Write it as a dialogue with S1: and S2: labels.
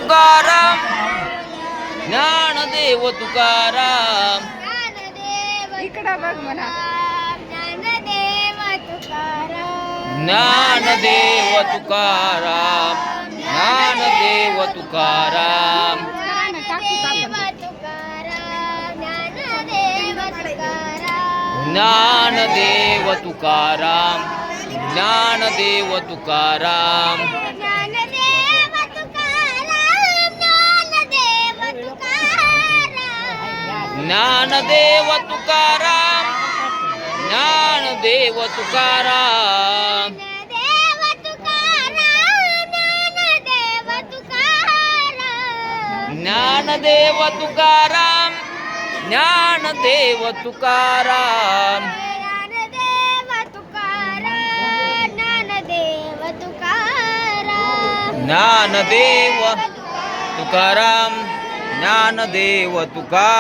S1: तुकाराम ज्ञानदेव तुकाराम
S2: इकडं बघ म्हणा. ज्ञानदेव तुकाराम,
S1: ज्ञानदेव तुकाराम ज्ञानदेव तुकाराम ज्ञानदेव तुकाराम ज्ञानदेव तुकाराम ज्ञानदेव तुकाराम ज्ञानदेव तुकाराम ज्ञानदेव तुकाराम ज्ञानदेव तुकाराम ज्ञानदेव तुकाराम ज्ञानदेव तुकाराम